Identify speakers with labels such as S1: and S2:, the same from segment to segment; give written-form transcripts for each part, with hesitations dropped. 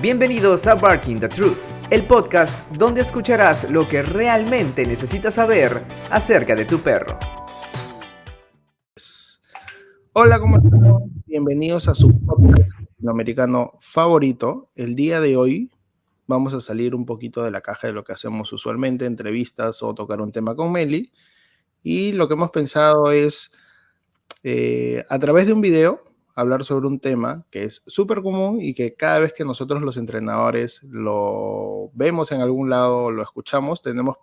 S1: Bienvenidos a Barking the Truth, el podcast donde escucharás lo que realmente necesitas saber acerca de tu perro.
S2: Hola, ¿cómo están? Bienvenidos a su podcast latinoamericano favorito. El día de hoy vamos a salir un poquito de la caja de lo que hacemos usualmente, entrevistas o tocar un tema con Meli. Y lo que hemos pensado es, a través de un video, hablar sobre un tema que es súper común y que cada vez que nosotros los entrenadores lo vemos en algún lado, lo escuchamos, tenemos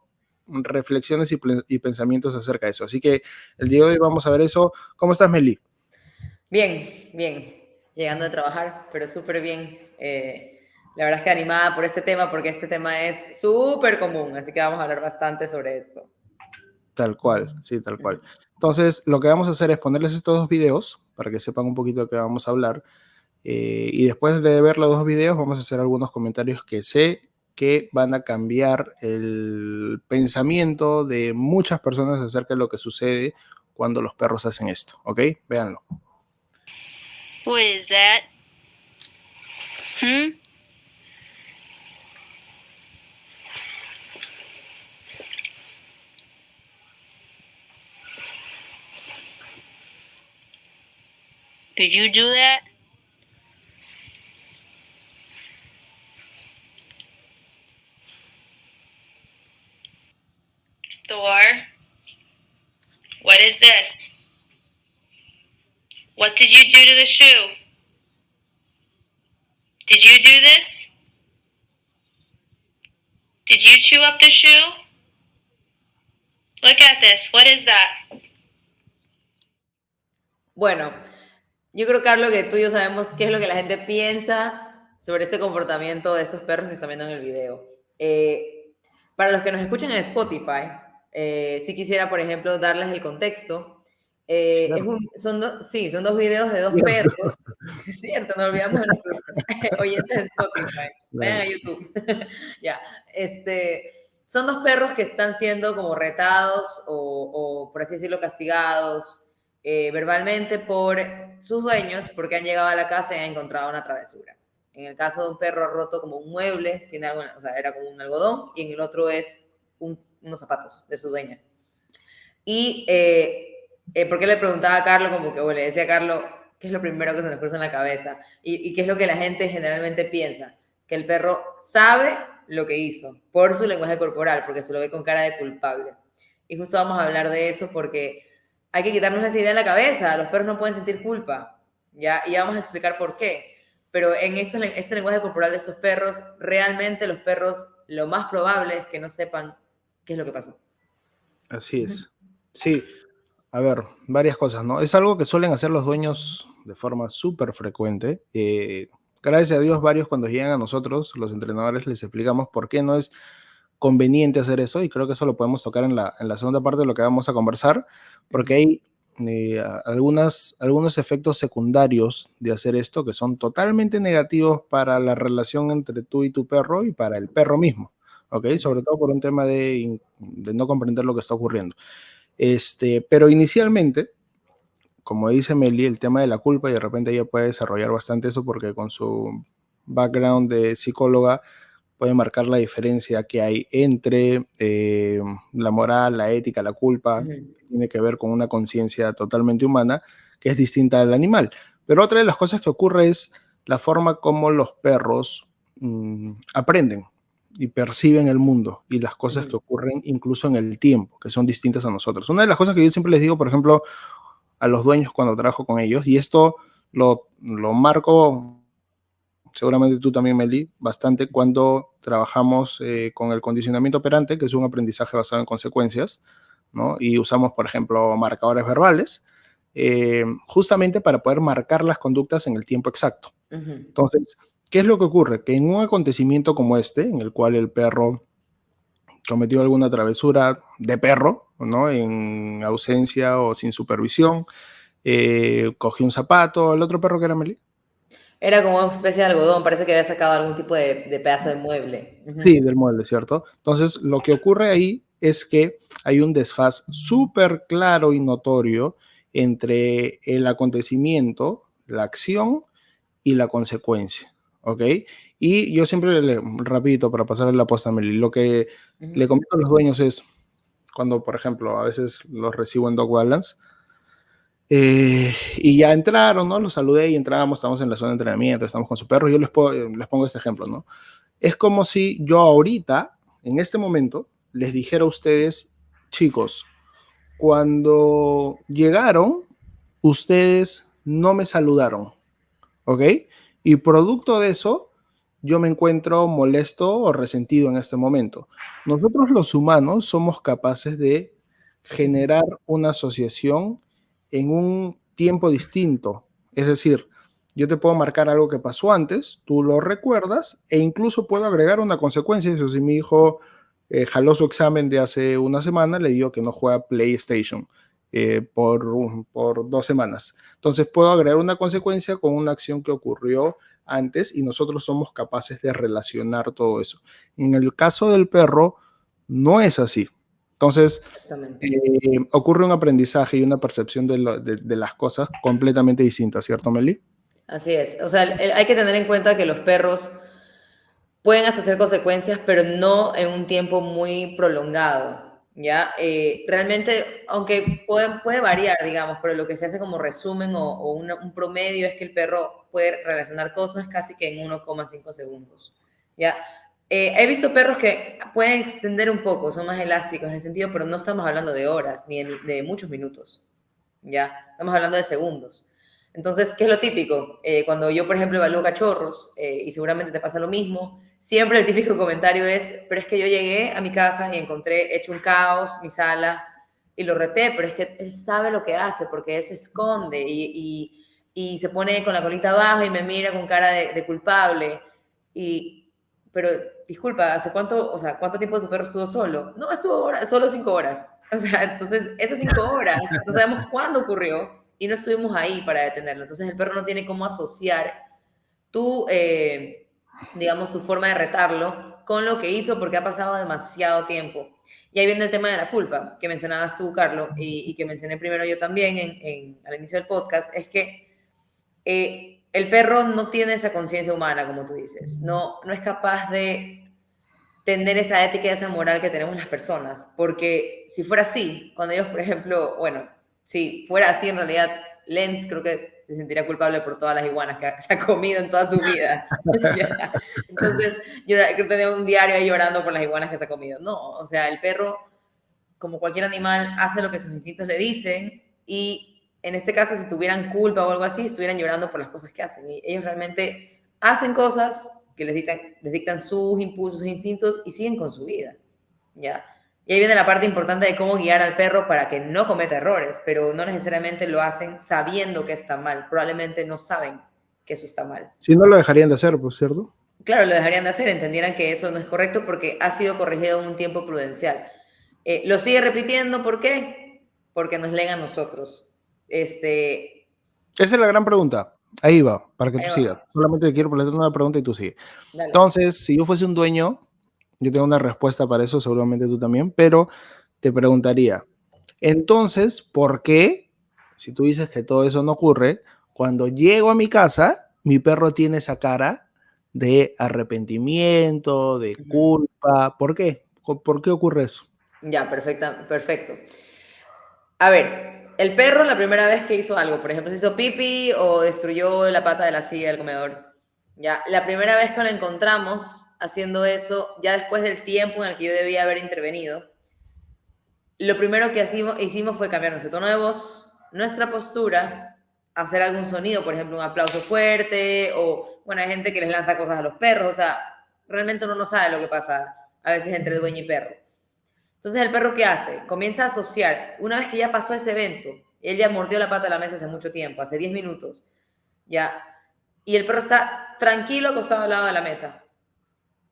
S2: reflexiones y pensamientos acerca de eso. Así que el día de hoy vamos a ver eso. ¿Cómo estás, Meli?
S3: Bien. Llegando a trabajar, pero súper bien. La verdad es que animada por este tema, porque este tema es súper común, así que vamos a hablar bastante sobre esto.
S2: Tal cual, sí, tal cual. Entonces, lo que vamos a hacer es ponerles estos dos videos para que sepan un poquito de qué vamos a hablar. Y después de ver los dos videos, vamos a hacer algunos comentarios que sé que van a cambiar el pensamiento de muchas personas acerca de lo que sucede cuando los perros hacen esto, ¿ok? Véanlo.
S4: What is that? Did you do that? Thor, what is this? What did you do to the shoe? Did you do this? Did you chew up the shoe? Look at this. What is that?
S3: Bueno, yo creo, Carlos, que tú y yo sabemos qué es lo que la gente piensa sobre este comportamiento de estos perros que están viendo en el video. Para los que nos escuchan en Spotify, sí quisiera, por ejemplo, darles el contexto. Son dos videos de dos perros. Es cierto, no olvidamos de nuestros oyentes de Spotify. Vayan a YouTube. Ya, son dos perros que están siendo como retados o por así decirlo, castigados verbalmente por sus dueños porque han llegado a la casa y han encontrado una travesura. En el caso de un perro roto como un mueble, tiene alguna, o sea, era como un algodón, y en el otro es unos zapatos de su dueña. Y ¿por qué le preguntaba a Carlos? Como que, o le decía a Carlos, ¿qué es lo primero que se nos cruza en la cabeza? Y qué es lo que la gente generalmente piensa, que el perro sabe lo que hizo por su lenguaje corporal, porque se lo ve con cara de culpable. Y justo vamos a hablar de eso porque hay que quitarnos esa idea en la cabeza. Los perros no pueden sentir culpa, ¿ya? Y vamos a explicar por qué. Pero en este lenguaje corporal de estos perros, realmente los perros, lo más probable es que no sepan qué es lo que pasó.
S2: Así es. Sí, a ver, varias cosas, ¿no? Es algo que suelen hacer los dueños de forma súper frecuente. Gracias a Dios, varios cuando llegan a nosotros, los entrenadores, les explicamos por qué no es conveniente hacer eso, y creo que eso lo podemos tocar en la segunda parte de lo que vamos a conversar, porque hay algunos efectos secundarios de hacer esto que son totalmente negativos para la relación entre tú y tu perro y para el perro mismo, ¿ok? Sobre todo por un tema de no comprender lo que está ocurriendo. Pero inicialmente, como dice Meli, el tema de la culpa, y de repente ella puede desarrollar bastante eso porque con su background de psicóloga puede marcar la diferencia que hay entre la moral, la ética, la culpa, que tiene que ver con una conciencia totalmente humana, que es distinta al animal. Pero otra de las cosas que ocurre es la forma como los perros aprenden y perciben el mundo y las cosas que ocurren incluso en el tiempo, que son distintas a nosotros. Una de las cosas que yo siempre les digo, por ejemplo, a los dueños cuando trabajo con ellos, y esto lo marco, seguramente tú también, Meli, bastante cuando trabajamos con el condicionamiento operante, que es un aprendizaje basado en consecuencias, ¿no? Y usamos, por ejemplo, marcadores verbales, justamente para poder marcar las conductas en el tiempo exacto. Entonces, ¿qué es lo que ocurre? Que en un acontecimiento como este, en el cual el perro cometió alguna travesura de perro, ¿no? En ausencia o sin supervisión, cogió un zapato, ¿el otro perro que era, Meli?
S3: Era como una especie de algodón, parece que había sacado algún tipo de pedazo de mueble.
S2: Sí, del mueble, ¿cierto? Entonces, lo que ocurre ahí es que hay un desfaz súper claro y notorio entre el acontecimiento, la acción y la consecuencia, ¿ok? Y yo siempre, rapidito, para pasarle la posta a Meli, lo que
S3: Ujú.
S2: le comento a los dueños es, cuando, por ejemplo, a veces los recibo en Dog Balance, y ya entraron, ¿no? Los saludé y entramos, estamos en la zona de entrenamiento, estamos con su perro, yo les pongo este ejemplo, ¿no? Es como si yo ahorita, en este momento, les dijera a ustedes, chicos, cuando llegaron, ustedes no me saludaron, ¿ok? Y producto de eso, yo me encuentro molesto o resentido en este momento. Nosotros los humanos somos capaces de generar una asociación en un tiempo distinto. Es decir, yo te puedo marcar algo que pasó antes, tú lo recuerdas e incluso puedo agregar una consecuencia. Eso, si mi hijo jaló su examen de hace una semana, le digo que no juega PlayStation por 2 semanas. Entonces puedo agregar una consecuencia con una acción que ocurrió antes y nosotros somos capaces de relacionar todo eso. En el caso del perro, no es así. Entonces, ocurre un aprendizaje y una percepción de las cosas completamente distintas, ¿cierto, Meli?
S3: Así es. O sea, hay que tener en cuenta que los perros pueden asociar consecuencias, pero no en un tiempo muy prolongado, ¿ya? Realmente, aunque puede variar, digamos, pero lo que se hace como resumen o un promedio es que el perro puede relacionar cosas casi que en 1,5 segundos, ¿ya? He visto perros que pueden extender un poco, son más elásticos en el sentido, pero no estamos hablando de horas ni de muchos minutos, ¿ya? Estamos hablando de segundos. Entonces, ¿qué es lo típico? Cuando yo, por ejemplo, evalúo cachorros, y seguramente te pasa lo mismo, siempre el típico comentario es, pero es que yo llegué a mi casa y encontré hecho un caos, mi sala, y lo reté, pero es que él sabe lo que hace, porque él se esconde y se pone con la colita abajo y me mira con cara de culpable. Pero, disculpa, ¿cuánto tiempo tu perro estuvo solo? No, estuvo solo 5 horas. O sea, entonces, esas 5 horas, no sabemos cuándo ocurrió y no estuvimos ahí para detenerlo. Entonces, el perro no tiene cómo asociar digamos, tu forma de retarlo con lo que hizo porque ha pasado demasiado tiempo. Y ahí viene el tema de la culpa que mencionabas tú, Carlos, y que mencioné primero yo también al inicio del podcast, es que el perro no tiene esa conciencia humana, como tú dices, no es capaz de tener esa ética y esa moral que tenemos las personas, porque si fuera así, cuando ellos, por ejemplo, bueno, si fuera así en realidad, Lenz creo que se sentiría culpable por todas las iguanas que se ha comido en toda su vida. Entonces, yo creo que tenía un diario ahí llorando por las iguanas que se ha comido. No, o sea, el perro, como cualquier animal, hace lo que sus instintos le dicen y en este caso, si tuvieran culpa o algo así, estuvieran llorando por las cosas que hacen. Y ellos realmente hacen cosas que les dictan sus impulsos, sus instintos y siguen con su vida, ¿ya? Y ahí viene la parte importante de cómo guiar al perro para que no cometa errores, pero no necesariamente lo hacen sabiendo que está mal. Probablemente no saben que eso está mal.
S2: Si no, lo dejarían de hacer, pues, ¿cierto?
S3: Claro, lo dejarían de hacer, entendieran que eso no es correcto porque ha sido corregido en un tiempo prudencial. Lo sigue repitiendo, ¿por qué? Porque nos leen a nosotros.
S2: Esa es la gran pregunta. Ahí va, para que
S3: Ahí
S2: tú
S3: va.
S2: sigas. Solamente quiero plantear una pregunta y tú sigues.
S3: Dale.
S2: Entonces, si yo fuese un dueño, yo tengo una respuesta para eso, seguramente tú también, pero te preguntaría, entonces, ¿por qué, si tú dices que todo eso no ocurre, cuando llego a mi casa, mi perro tiene esa cara de arrepentimiento, de culpa? ¿Por qué? ¿Por qué ocurre eso?
S3: Ya, perfecto. A ver, el perro la primera vez que hizo algo, por ejemplo, se hizo pipí o destruyó la pata de la silla del comedor. Ya, la primera vez que lo encontramos haciendo eso, ya después del tiempo en el que yo debía haber intervenido, lo primero que hicimos fue cambiar nuestro tono de voz, nuestra postura, hacer algún sonido, por ejemplo, un aplauso fuerte o, bueno, hay gente que les lanza cosas a los perros, o sea, realmente uno no sabe lo que pasa a veces entre dueño y perro. Entonces, ¿el perro qué hace? Comienza a asociar. Una vez que ya pasó ese evento, él ya mordió la pata de la mesa hace mucho tiempo, hace 10 minutos, ya, y el perro está tranquilo acostado al lado de la mesa.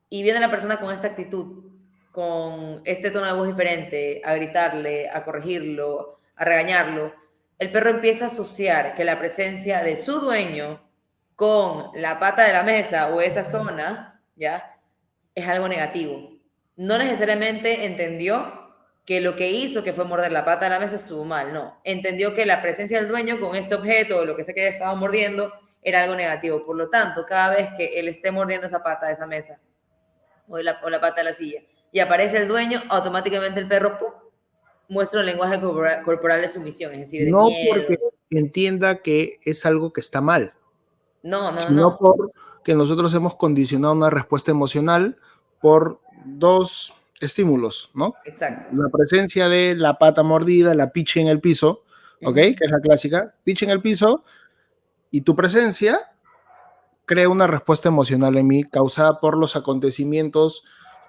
S3: Y viene la persona con esta actitud, con este tono de voz diferente, a gritarle, a corregirlo, a regañarlo. El perro empieza a asociar que la presencia de su dueño con la pata de la mesa o esa zona, ¿ya? Es algo negativo. No necesariamente entendió que lo que hizo, que fue morder la pata de la mesa, estuvo mal, no. Entendió que la presencia del dueño con este objeto o lo que sea que haya estado mordiendo era algo negativo. Por lo tanto, cada vez que él esté mordiendo esa pata de esa mesa o la pata de la silla y aparece el dueño, automáticamente el perro ¡pum!, muestra un lenguaje corporal de sumisión, es decir, de
S2: No
S3: miedo.
S2: porque entienda que es algo que está mal,
S3: No.
S2: sino porque nosotros hemos condicionado una respuesta emocional por dos estímulos, ¿no?
S3: Exacto.
S2: La presencia de la pata mordida, la pichi en el piso, ¿ok? Que es la clásica, pichi en el piso, y tu presencia crea una respuesta emocional en mí causada por los acontecimientos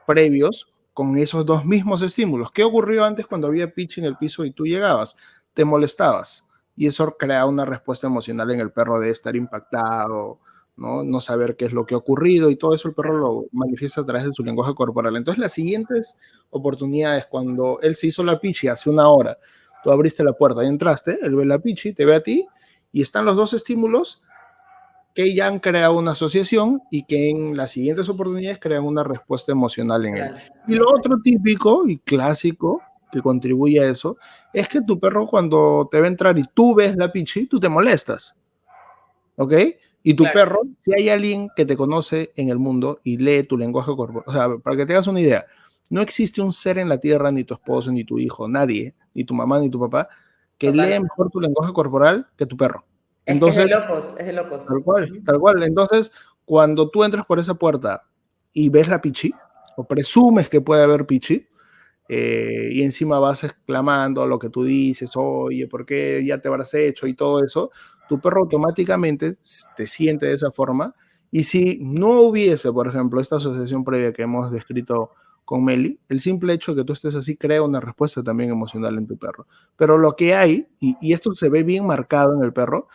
S2: previos con esos dos mismos estímulos. ¿Qué ocurrió antes cuando había pitch en el piso y tú llegabas? Te molestabas y eso crea una respuesta emocional en el perro de estar impactado, no saber qué es lo que ha ocurrido y todo eso el perro lo manifiesta a través de su lenguaje corporal. Entonces las siguientes oportunidades, cuando él se hizo la pichi hace una hora, tú abriste la puerta y entraste, él ve la pichi, te ve a ti y están los dos estímulos que ya han creado una asociación y que en las siguientes oportunidades crean una respuesta emocional en él. Y lo otro típico y clásico que contribuye a eso es que tu perro cuando te ve entrar y tú ves la pichi, tú te molestas, ¿ok? Y tu perro, si hay alguien que te conoce en el mundo y lee tu lenguaje corporal, o sea, para que te hagas una idea, no existe un ser en la tierra, ni tu esposo, ni tu hijo, nadie, ni tu mamá, ni tu papá, que lee mejor tu lenguaje corporal que tu perro. Entonces,
S3: es de locos.
S2: Tal cual. Entonces, cuando tú entras por esa puerta y ves la pichi, o presumes que puede haber pichi, y encima vas exclamando lo que tú dices, oye, ¿por qué ya te habrás hecho? Y todo eso, tu perro automáticamente te siente de esa forma. Y si no hubiese, por ejemplo, esta asociación previa que hemos descrito con Meli, el simple hecho de que tú estés así crea una respuesta también emocional en tu perro. Pero lo que hay, y esto se ve bien marcado en el perro,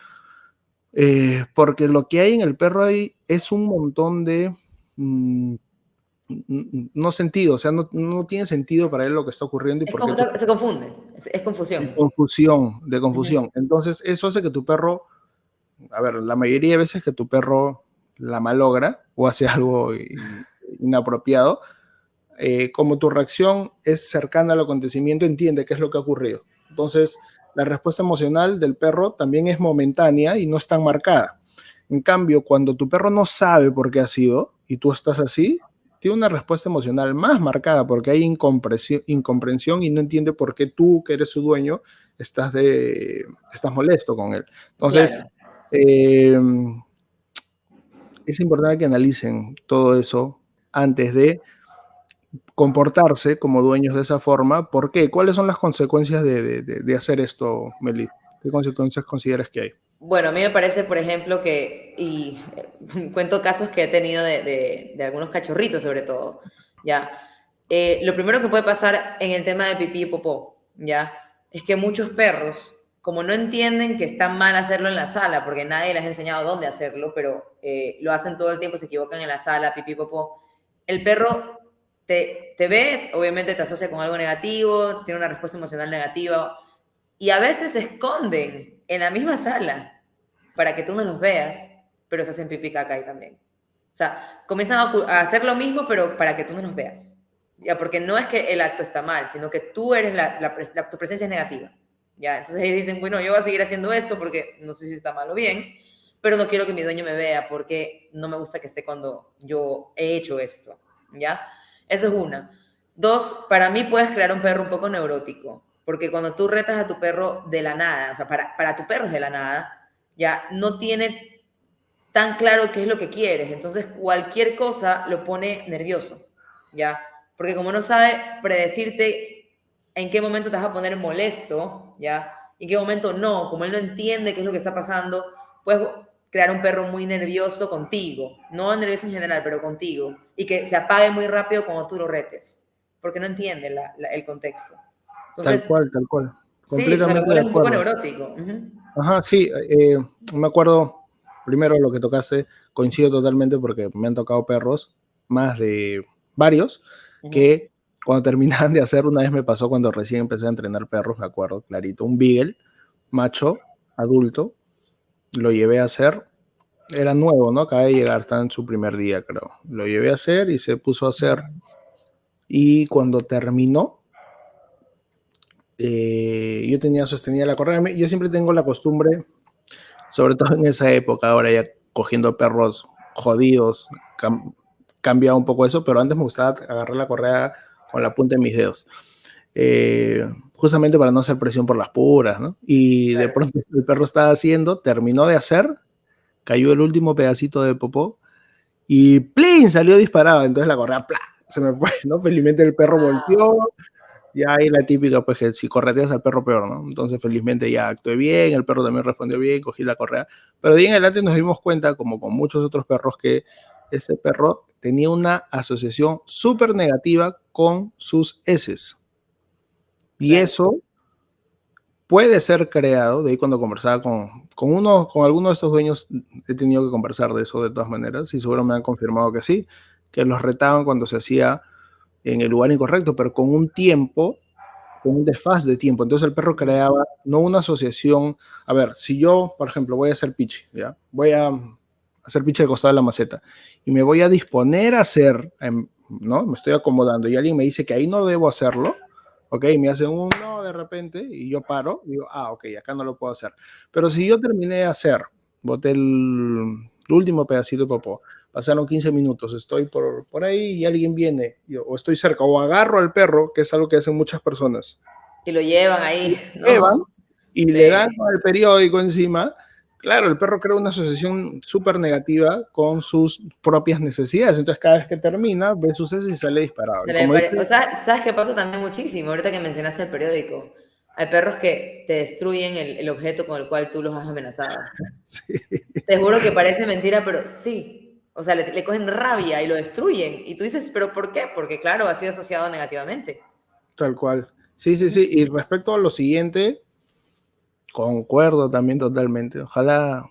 S2: porque lo que hay en el perro ahí es un montón de no sentido, o sea, no tiene sentido para él lo que está ocurriendo.
S3: Se confunde, es confusión.
S2: De confusión. Entonces, eso hace que tu perro, a ver, la mayoría de veces que tu perro la malogra o hace algo inapropiado, como tu reacción es cercana al acontecimiento, entiende qué es lo que ha ocurrido. Entonces, la respuesta emocional del perro también es momentánea y no es tan marcada. En cambio, cuando tu perro no sabe por qué ha sido y tú estás así, tiene una respuesta emocional más marcada porque hay incomprensión y no entiende por qué tú, que eres su dueño, estás molesto con él. Entonces, es importante que analicen todo eso antes de comportarse como dueños de esa forma. ¿Por qué? ¿Cuáles son las consecuencias de hacer esto, Meli? ¿Qué consecuencias consideras que hay?
S3: Bueno, a mí me parece, por ejemplo, cuento casos que he tenido de algunos cachorritos, sobre todo, ¿ya? Lo primero que puede pasar en el tema de pipí y popó, ¿ya? Es que muchos perros, como no entienden que está mal hacerlo en la sala, porque nadie les ha enseñado dónde hacerlo, pero lo hacen todo el tiempo, se equivocan en la sala, pipí y popó, el perro te ve, obviamente te asocia con algo negativo, tiene una respuesta emocional negativa, y a veces se esconden en la misma sala para que tú no los veas, pero se hacen pipí caca ahí también. O sea, comienzan a hacer lo mismo, pero para que tú no los veas. Ya, porque no es que el acto está mal, sino que tú eres tu presencia es negativa. Ya, entonces ellos dicen, bueno, yo voy a seguir haciendo esto porque no sé si está mal o bien, pero no quiero que mi dueño me vea porque no me gusta que esté cuando yo he hecho esto. ¿Ya? Eso es una. Dos, para mí puedes crear un perro un poco neurótico, porque cuando tú retas a tu perro de la nada, o sea, para tu perro es de la nada, ya no tiene tan claro qué es lo que quieres, entonces cualquier cosa lo pone nervioso, ya, porque como no sabe predecirte en qué momento te vas a poner molesto, ya, y en qué momento no, como él no entiende qué es lo que está pasando, puedes crear un perro muy nervioso contigo, no nervioso en general, pero contigo, y que se apague muy rápido cuando tú lo retes, porque no entiende el contexto. Entonces,
S2: tal cual.
S3: Completamente sí, es un poco neurótico.
S2: Ajá, sí, me acuerdo, primero lo que tocaste, coincido totalmente porque me han tocado perros, más de varios, que cuando terminaban de hacer, una vez me pasó cuando recién empecé a entrenar perros, me acuerdo, clarito, un beagle, macho, adulto, lo llevé a hacer, era nuevo, ¿no? Acaba de llegar, está en su primer día, creo. Lo llevé a hacer y se puso a hacer, y cuando terminó, yo sostenía la correa. Yo siempre tengo la costumbre, sobre todo en esa época, ahora ya cogiendo perros jodidos, cambiado un poco eso, pero antes me gustaba agarrar la correa con la punta de mis dedos. Justamente para no hacer presión por las puras, ¿no? Y de pronto el perro estaba haciendo, terminó de hacer, cayó el último pedacito de popó y ¡plin! Salió disparado, entonces la correa ¡plá! Se me fue, ¿no? Felizmente el perro volteó, ya ahí la típica, pues que si correteas al perro peor, ¿no? Entonces felizmente ya actué bien, el perro también respondió bien, cogí la correa, pero de ahí en adelante nos dimos cuenta, como con muchos otros perros, que ese perro tenía una asociación súper negativa con sus heces. Y eso puede ser creado, de ahí cuando conversaba con alguno de estos dueños, he tenido que conversar de eso de todas maneras, y seguro me han confirmado que sí, que los retaban cuando se hacía en el lugar incorrecto, pero con un desfase de tiempo. Entonces el perro creaba no una asociación. A ver, si yo, por ejemplo, voy a hacer pitch, ¿ya? Voy a hacer pitch al costado de la maceta y me voy a disponer a hacer, ¿no? Me estoy acomodando y alguien me dice que ahí no debo hacerlo, ¿ok? Me hacen un no de repente y yo paro y digo, ok, acá no lo puedo hacer. Pero si yo terminé de hacer, boté el último pedacito de popó, pasaron 15 minutos, estoy por ahí y alguien viene, o estoy cerca, o agarro al perro, que es algo que hacen muchas personas.
S3: Y lo llevan ahí, ¿no?
S2: Llevan y le dan al periódico encima. Claro, el perro crea una asociación súper negativa con sus propias necesidades. Entonces, cada vez que termina, ve sus heces y sale disparado.
S3: O sea, ¿sabes qué pasa también muchísimo? Ahorita que mencionaste el periódico. Hay perros que te destruyen el objeto con el cual tú los has amenazado.
S2: Sí.
S3: Te juro que parece mentira, pero sí. O sea, le cogen rabia y lo destruyen. Y tú dices, ¿pero por qué? Porque, claro, ha sido asociado negativamente.
S2: Tal cual. Sí. Y respecto a lo siguiente, concuerdo también totalmente. Ojalá,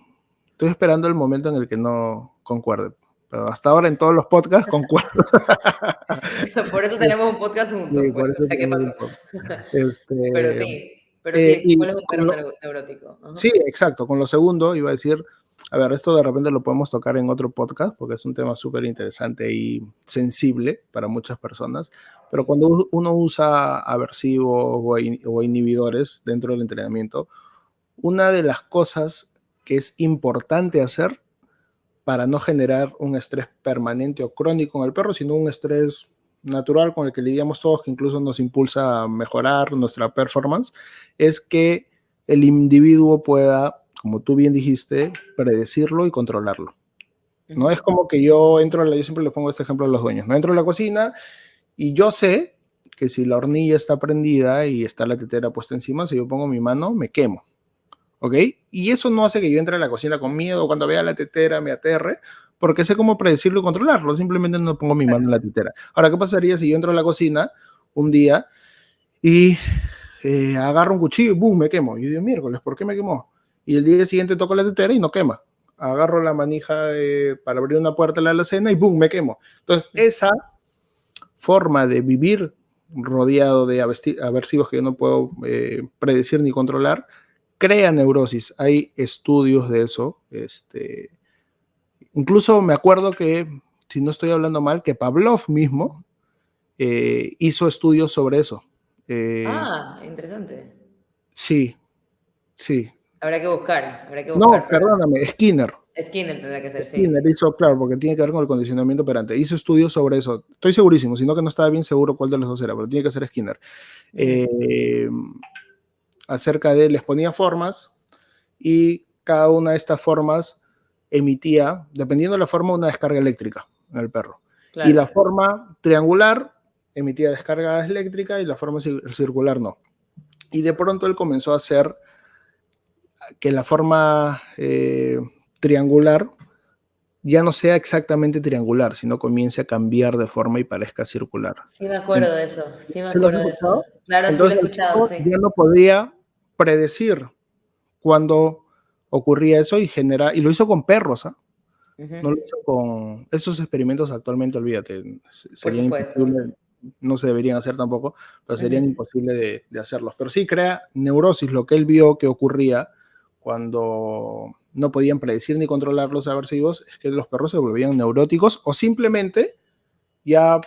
S2: estoy esperando el momento en el que no concuerde. Pero hasta ahora en todos los podcasts concuerdo.
S3: Por eso tenemos un podcast juntos.
S2: Sí,
S3: pues, o sea, ¿qué pasó? Pero sí, ¿cuál es un perro neurótico? Uh-huh.
S2: Sí, exacto. Con lo segundo iba a decir, a ver, esto de repente lo podemos tocar en otro podcast porque es un tema súper interesante y sensible para muchas personas, pero cuando uno usa aversivos o inhibidores dentro del entrenamiento, una de las cosas que es importante hacer para no generar un estrés permanente o crónico en el perro, sino un estrés natural con el que lidiamos todos, que incluso nos impulsa a mejorar nuestra performance, es que el individuo pueda, como tú bien dijiste, predecirlo y controlarlo. No es como que yo siempre le pongo este ejemplo a los dueños, no entro a la cocina y yo sé que si la hornilla está prendida y está la tetera puesta encima, si yo pongo mi mano, me quemo. ¿Ok? Y eso no hace que yo entre a la cocina con miedo, cuando vea la tetera me aterre, porque sé cómo predecirlo y controlarlo, simplemente no pongo mi mano en la tetera. Ahora, ¿qué pasaría si yo entro a la cocina un día y agarro un cuchillo y ¡boom! Me quemo? Y digo, miércoles, ¿por qué me quemó? Y el día siguiente toco la tetera y no quema. Agarro la manija para abrir una puerta de la alacena y ¡boom! Me quemo. Entonces, esa forma de vivir rodeado de aversivos que yo no puedo predecir ni controlar, crea neurosis. Hay estudios de eso. Incluso me acuerdo que, si no estoy hablando mal, que Pavlov mismo hizo estudios sobre eso.
S3: Interesante.
S2: Sí.
S3: Habrá que buscar.
S2: No, perdóname, Skinner.
S3: Skinner tendrá que ser, sí.
S2: Skinner hizo, claro, porque tiene que ver con el condicionamiento operante. Hizo estudios sobre eso. Estoy segurísimo, sino que no estaba bien seguro cuál de los dos era, pero tiene que ser Skinner. Acerca de, les ponía formas y cada una de estas formas emitía, dependiendo de la forma, una descarga eléctrica en el perro. Claro. Y la forma triangular emitía descarga eléctrica y la forma circular no. Y de pronto él comenzó a hacer que la forma triangular ya no sea exactamente triangular, sino comience a cambiar de forma y parezca circular.
S3: Sí me acuerdo de eso, Claro,
S2: entonces,
S3: sí lo he escuchado, sí.
S2: Ya no podía predecir cuándo ocurría eso y lo hizo con perros, ¿ah? No lo hizo con esos experimentos actualmente, olvídate, serían imposibles, no se deberían hacer tampoco, pero serían imposibles de hacerlos. Pero sí crea neurosis, lo que él vio que ocurría cuando no podían predecir ni controlar los aversivos, es que los perros se volvían neuróticos o simplemente ya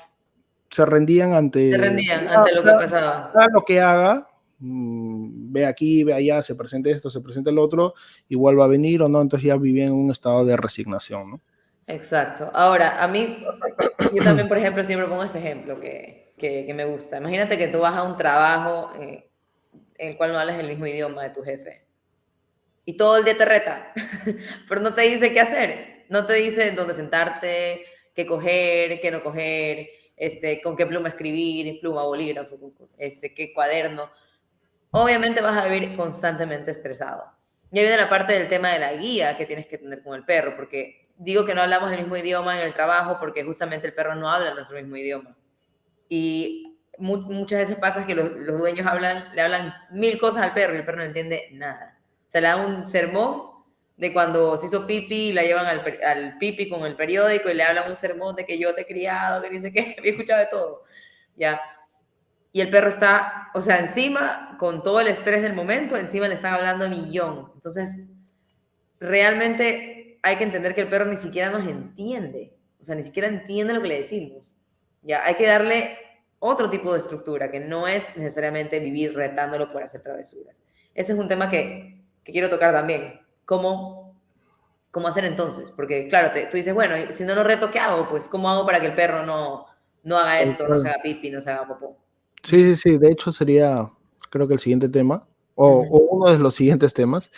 S2: se rendían ante
S3: lo que pasaba.
S2: Lo que haga, ve aquí, ve allá, se presenta esto, se presenta el otro, igual va a venir o no, entonces ya viví en un estado de resignación, ¿no?
S3: Exacto. Ahora, a mí, yo también, por ejemplo, siempre pongo este ejemplo que me gusta. Imagínate que tú vas a un trabajo en el cual no hablas el mismo idioma de tu jefe y todo el día te reta, pero no te dice qué hacer, no te dice dónde sentarte, qué coger, qué no coger, con qué pluma escribir, pluma, bolígrafo, qué cuaderno. Obviamente vas a vivir constantemente estresado. Ya viene la parte del tema de la guía que tienes que tener con el perro, porque digo que no hablamos el mismo idioma en el trabajo porque justamente el perro no habla nuestro mismo idioma. Y muchas veces pasa que los dueños le hablan 1000 cosas al perro y el perro no entiende nada. O sea, le dan un sermón de cuando se hizo pipi y la llevan al pipi con el periódico y le hablan un sermón de que yo te he criado, que dice que había escuchado de todo. Ya. Y el perro está, o sea, encima, con todo el estrés del momento, encima le están hablando a millón. Entonces, realmente hay que entender que el perro ni siquiera nos entiende. O sea, ni siquiera entiende lo que le decimos. Ya, hay que darle otro tipo de estructura, que no es necesariamente vivir retándolo por hacer travesuras. Ese es un tema que quiero tocar también. ¿Cómo hacer entonces? Porque, claro, tú dices, bueno, si no lo reto, ¿qué hago? Pues, ¿cómo hago para que el perro no haga esto, no se haga pipi, no se haga popó?
S2: Sí. De hecho, sería, creo que el siguiente tema, o uno de los siguientes temas.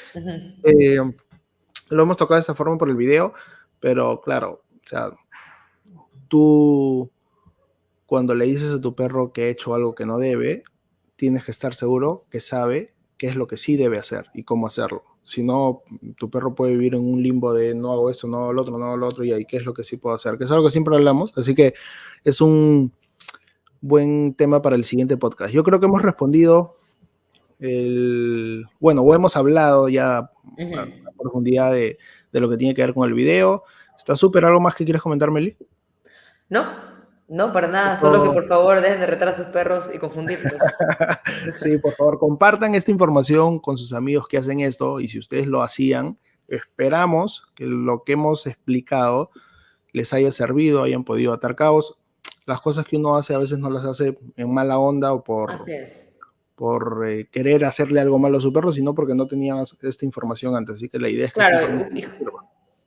S2: Lo hemos tocado de esta forma por el video, pero claro, o sea, tú cuando le dices a tu perro que ha hecho algo que no debe, tienes que estar seguro que sabe qué es lo que sí debe hacer y cómo hacerlo. Si no, tu perro puede vivir en un limbo de no hago esto, no hago lo otro, no hago lo otro, y ahí qué es lo que sí puedo hacer, que es algo que siempre hablamos, así que es un buen tema para el siguiente podcast. Yo creo que hemos respondido o hemos hablado ya a profundidad de lo que tiene que ver con el video. Está súper. ¿Algo más que quieres comentar, Meli?
S3: No, para nada. Solo que por favor dejen de retar a sus perros y confundirlos.
S2: Sí, por favor, compartan esta información con sus amigos que hacen esto, y si ustedes lo hacían, esperamos que lo que hemos explicado les haya servido, hayan podido atar cabos. Las cosas que uno hace a veces no las hace en mala onda o por querer hacerle algo malo a su perro, sino porque no teníamos esta información antes. Así que la idea es que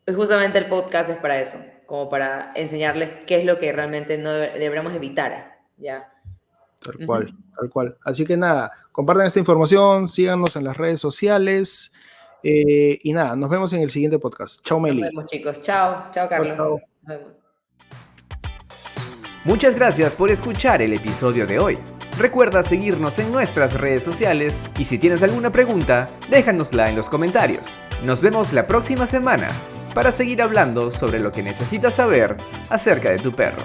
S3: y justamente el podcast es para eso, como para enseñarles qué es lo que realmente no deberíamos evitar, ¿ya?
S2: Tal cual. Así que nada, compartan esta información, síganos en las redes sociales, y nada, nos vemos en el siguiente podcast. Chao, Meli.
S3: Nos vemos, chicos. Chao, Carlos.
S2: Chao.
S3: Nos vemos.
S1: Muchas gracias por escuchar el episodio de hoy. Recuerda seguirnos en nuestras redes sociales y si tienes alguna pregunta, déjanosla en los comentarios. Nos vemos la próxima semana para seguir hablando sobre lo que necesitas saber acerca de tu perro.